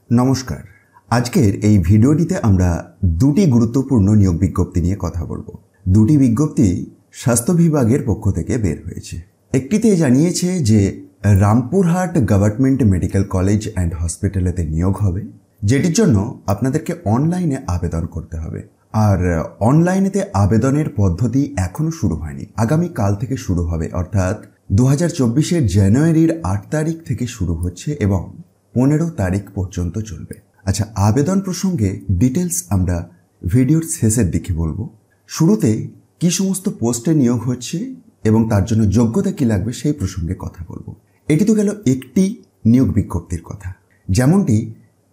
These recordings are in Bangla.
নমস্কার। আজকের এই ভিডিওটিতে আমরা দুটি গুরুত্বপূর্ণ নিয়োগ বিজ্ঞপ্তি নিয়ে কথা বলবো। দুটি বিজ্ঞপ্তি স্বাস্থ্য বিভাগের পক্ষ থেকে বের হয়েছে। একটিতে জানিয়েছে যে Rampurhat government medical college and হসপিটালেতে নিয়োগ হবে, যেটির জন্য আপনাদেরকে অনলাইনে আবেদন করতে হবে। আর অনলাইনেতে আবেদনের পদ্ধতি এখনও শুরু হয়নি, আগামী কাল থেকে শুরু হবে, অর্থাৎ 2024 জানুয়ারির 8 তারিখ থেকে শুরু হচ্ছে এবং 15 তারিখ পর্যন্ত চলবে। আচ্ছা, আবেদন প্রসঙ্গে ডিটেলস আমরা ভিডিওর শেষের দিকে বলবো। শুরুতে কি সমস্ত পোস্টে নিয়োগ হচ্ছে এবং তার জন্য যোগ্যতা কি লাগবে সেই প্রসঙ্গে কথা বলবো। এটি তো গেল একটি নিয়োগ বিজ্ঞপ্তির কথা। যেমনটি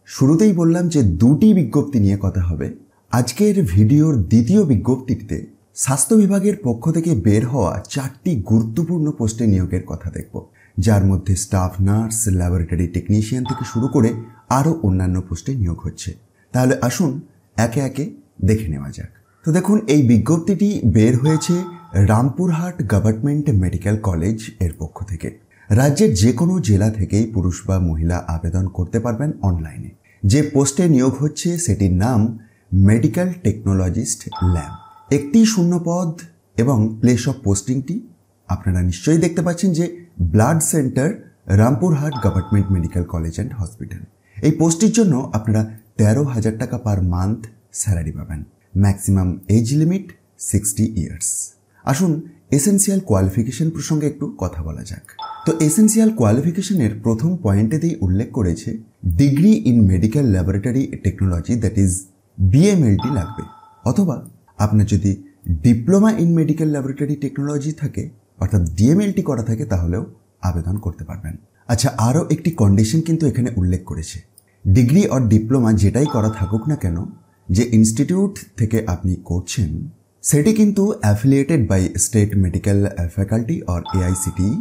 শুরুতেই বললাম যে দুটি বিজ্ঞপ্তি নিয়ে কথা হবে। আজকের ভিডিওর দ্বিতীয় বিজ্ঞপ্তিতে স্বাস্থ্য বিভাগের পক্ষ থেকে বের হওয়া 4টি গুরুত্বপূর্ণ পোস্টে নিয়োগের কথা দেখব, যার মধ্যে স্টাফ নার্স, ল্যাবরেটরি টেকনিশিয়ান থেকে শুরু করে আরও অন্যান্য পোস্টে নিয়োগ হচ্ছে। তাহলে আসুন একে একে দেখে নেওয়া যাক। তো দেখুন, এই বিজ্ঞপ্তিটি বের হয়েছে রামপুরহাট গভর্নমেন্ট মেডিকেল কলেজ এর পক্ষ থেকে। রাজ্যের যে কোনো জেলা থেকেই পুরুষ বা মহিলা আবেদন করতে পারবেন অনলাইনে। যে পোস্টে নিয়োগ হচ্ছে সেটির নাম মেডিকেল টেকনোলজিস্ট ল্যাব। একটি শূন্য পদ এবং প্লেস অফ পোস্টিংটি আপনারা নিশ্চয়ই দেখতে পাচ্ছেন যে blood centre, Rampurhat government medical college and hospital. এই পোস্টটির জন্য আপনারা 13,000 টাকা পার মান্থ স্যালারি পাবেন। Maximum age limit 60 years. আসুন এসেন্সিয়াল কোয়ালিফিকেশন প্রসঙ্গে একটু কথা বলা যাক। তো এসেন্সিয়াল কোয়ালিফিকেশনের প্রথম পয়েন্টেতেই উল্লেখ করেছে degree in medical laboratory technology, that is BMLT লাগবে, অথবা আপনার যদি diploma in medical laboratory technology থাকে অর্থাৎ ডিএমএলটি করা থাকে তাহলেও আবেদন করতে পারবেন। আচ্ছা, আরও একটি কন্ডিশন কিন্তু এখানে উল্লেখ করেছে। ডিগ্রি অর ডিপ্লোমা যেটাই করা থাকুক না কেন, যে ইনস্টিটিউট থেকে আপনি করছেন সেটি কিন্তু affiliated by state medical faculty or AICTE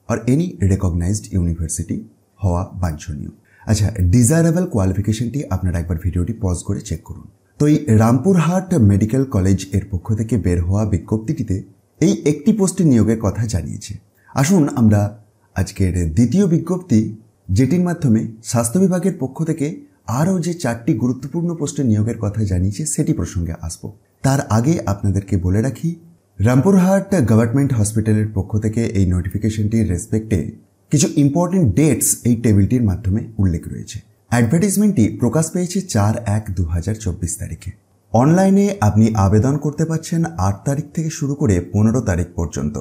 or any recognised university হওয়া বাঞ্ছনীয়। আচ্ছা, ডিজায়ারেবল কোয়ালিফিকেশনটি আপনারা একবার ভিডিওটি পজ করে চেক করুন। তো এই রামপুরহাট মেডিকেল কলেজ এর পক্ষ থেকে বের হওয়া বিজ্ঞপ্তিটিতে এই একটি পোস্টে নিয়োগের কথা জানিয়েছে। আসুন আমরা আজকের দ্বিতীয় বিজ্ঞপ্তি, যেটির মাধ্যমে স্বাস্থ্য বিভাগের পক্ষ থেকে আরও যে 4টি গুরুত্বপূর্ণ পোস্টে নিয়োগের কথা জানিয়েছে সেটি প্রসঙ্গে আসব। তার আগে আপনাদেরকে বলে রাখি, রামপুরহাট গভর্নমেন্ট হসপিটালের পক্ষ থেকে এই নোটিফিকেশনটির রেসপেক্টে কিছু ইম্পর্টেন্ট ডেটস এই টেবিলটির মাধ্যমে উল্লেখ রয়েছে। অ্যাডভার্টাইজমেন্টটি প্রকাশ পেয়েছে 4/1/2024 তারিখে। অনলাইনে আপনি আবেদন করতে পারছেন 8 তারিখ থেকে শুরু করে 15 তারিখ পর্যন্ত।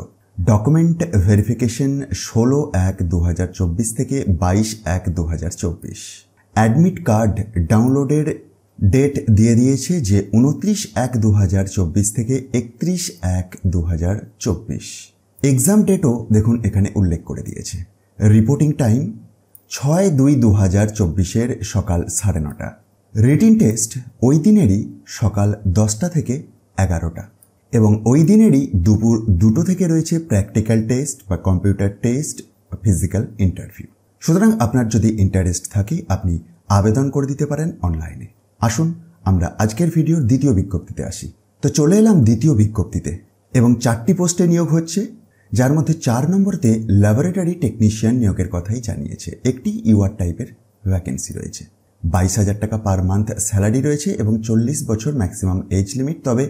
ডকুমেন্ট ভেরিফিকেশন 16/1/2024 থেকে 22/1/2024। অ্যাডমিট কার্ড ডাউনলোডের ডেট দিয়ে দিয়েছে যে 29/1/2024 থেকে 31/1/2024। এক্সাম ডেটও দেখুন এখানে উল্লেখ করে দিয়েছে। রিপোর্টিং টাইম 6/2/2024 সকাল 9:30। রিটিন টেস্ট ওই দিনেরই সকাল 10টা থেকে 11টা এবং ওই দিনেরই দুপুর 2টো থেকে রয়েছে প্র্যাকটিক্যাল টেস্ট বা কম্পিউটার টেস্ট বা ফিজিক্যাল ইন্টারভিউ। সুতরাং আপনার যদি ইন্টারেস্ট থাকে আপনি আবেদন করে দিতে পারেন অনলাইনে। আসুন আমরা আজকের ভিডিওর দ্বিতীয় বিজ্ঞপ্তিতে আসি। তো চলে এলাম দ্বিতীয় বিজ্ঞপ্তিতে এবং 4টি পোস্টে নিয়োগ হচ্ছে, যার মধ্যে 4 নম্বরতে ল্যাবরেটরি টেকনিশিয়ান নিয়োগের কথাই জানিয়েছে। একটি ইউআর টাইপের ভ্যাকেন্সি রয়েছে। 22,000 টাকা পার মান্থ স্যালারি রয়েছে এবং 40 বছর ম্যাক্সিমাম এজ লিমিট। তবে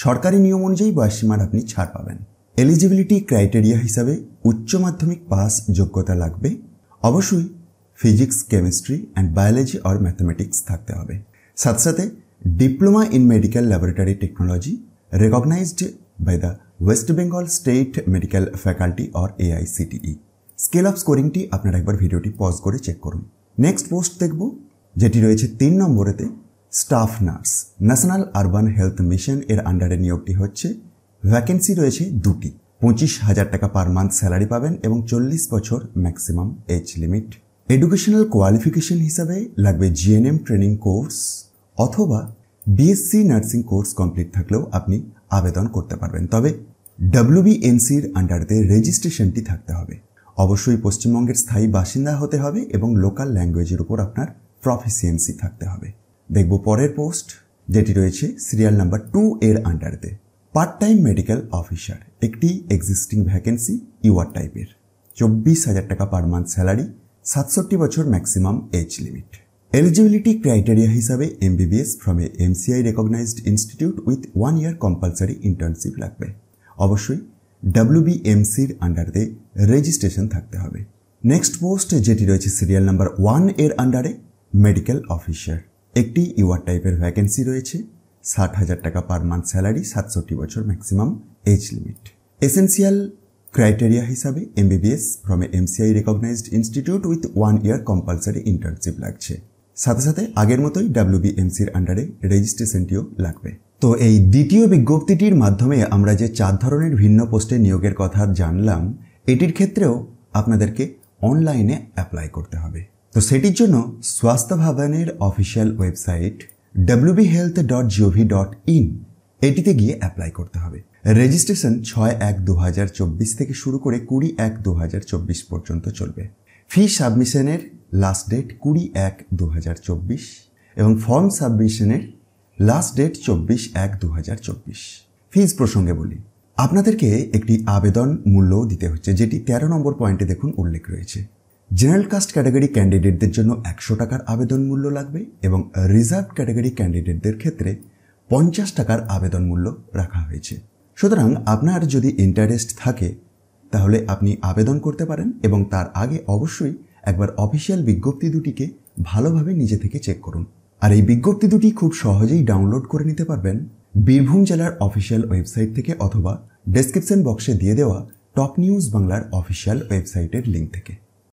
সরকারি নিয়ম অনুযায়ী বয়সসীমার আপনি ছাড় পাবেন। এলিজিবিলিটি ক্রাইটেরিয়া হিসাবে উচ্চ মাধ্যমিক পাস যোগ্যতা লাগবে। অবশ্যই physics, chemistry and biology or mathematics থাকতে হবে। সাথে সাথে diploma in medical laboratory technology recognized by the West Bengal state medical faculty or AICTE. Scale of স্কোরিংটি আপনারা একবার ভিডিওটি পজ করে চেক করুন। নেক্সট পোস্ট দেখব, যেটি রয়েছে 3 নম্বরেতে staff nurse. National urban health mission এর আন্ডারে নিয়োগটি হচ্ছে। ভ্যাকেন্সি রয়েছে 2টি। 25,000 টাকা পার মান্থ স্যালারি পাবেন এবং 40 বছর maximum age limit. Educational qualification হিসাবে লাগবে জিএনএম ট্রেনিং কোর্স অথবা বিএসসি নার্সিং কোর্স কমপ্লিট থাকলেও আপনি আবেদন করতে পারবেন। তবে WBNCর আন্ডারতে রেজিস্ট্রেশনটি থাকতে হবে। অবশ্যই পশ্চিমবঙ্গের স্থায়ী বাসিন্দা হতে হবে এবং লোকাল ল্যাঙ্গুয়েজের উপর আপনার প্রফিসিয়েন্সি থাকতে হবে। দেখব পরের পোস্ট, যেটি রয়েছে সিরিয়াল নাম্বার 2 এর আন্ডারতে পার্ট টাইম মেডিকেল অফিসার। একটি এক্সিস্টিং ভ্যাকেন্সি ইউআর টাইপের। 24,000 টাকা পার মান্থ স্যালারি, 67 বছর maximum age limit. Eligibility criteria হিসাবে MBBS from a MCI recognised institute with 1 year compulsory internship লাগবে। অবশ্যই WBMCর আন্ডারে রেজিস্ট্রেশন থাকতে হবে। নেক্সট পোস্ট যেটি রয়েছে সিরিয়াল নাম্বার 1 এর আন্ডারে মেডিকেল অফিসার। একটি ইউআর টাইপের ভ্যাকেন্সি রয়েছে, 60,000 টাকা পার মান্থ স্যালারি, 67 বছর maximum age limit. Essential criteria হিসাবে MBBS from a MCI recognised institute with 1 year compulsory internship লাগছে। সাথে সাথে আগের মতোই WBMCর আন্ডারে রেজিস্ট্রেশনটিও লাগবে। তো এই দ্বিতীয় বিজ্ঞপ্তিটির মাধ্যমে আমরা যে 4 ধরনের ভিন্ন পোস্টে নিয়োগের কথা জানলাম, এটির ক্ষেত্রেও আপনাদেরকে অনলাইনে অ্যাপ্লাই করতে হবে। তো সেটির জন্য স্বাস্থ্য ভবনের অফিসিয়াল ওয়েবসাইট wbhealth.gov.in এটিতে গিয়ে অ্যাপ্লাই করতে হবে। রেজিস্ট্রেশন 6/1/2024 থেকে শুরু করে 20/1/2024 পর্যন্ত চলবে। ফি সাবমিশনের লাস্ট ডেট 20/1/2024 এবং ফর্ম সাবমিশনের লাস্ট ডেট 24/1/2024। ফিজ প্রসঙ্গে বলি, আপনাদেরকে একটি আবেদন মূল্য দিতে হচ্ছে, যেটি 13 নম্বর পয়েন্টে দেখুন উল্লেখ রয়েছে। জেনারেল কাস্ট ক্যাটাগরি ক্যান্ডিডেটদের জন্য 100 টাকার আবেদন মূল্য লাগবে এবং রিজার্ভ ক্যাটাগরি ক্যান্ডিডেটদের ক্ষেত্রে 50 টাকার আবেদন মূল্য রাখা হয়েছে। সুতরাং আপনার যদি ইন্টারেস্ট থাকে তাহলে আপনি আবেদন করতে পারেন এবং তার আগে অবশ্যই একবার অফিসিয়াল বিজ্ঞপ্তি দুটিকে ভালোভাবে নিজে থেকে চেক করুন। আর এই বিজ্ঞপ্তি দুটি খুব সহজেই ডাউনলোড করে নিতে পারবেন বীরভূম জেলার অফিসিয়াল ওয়েবসাইট থেকে অথবা ডেসক্রিপশন বক্সে দিয়ে দেওয়া টপ নিউজ বাংলার অফিসিয়াল ওয়েবসাইটের লিঙ্ক থেকে।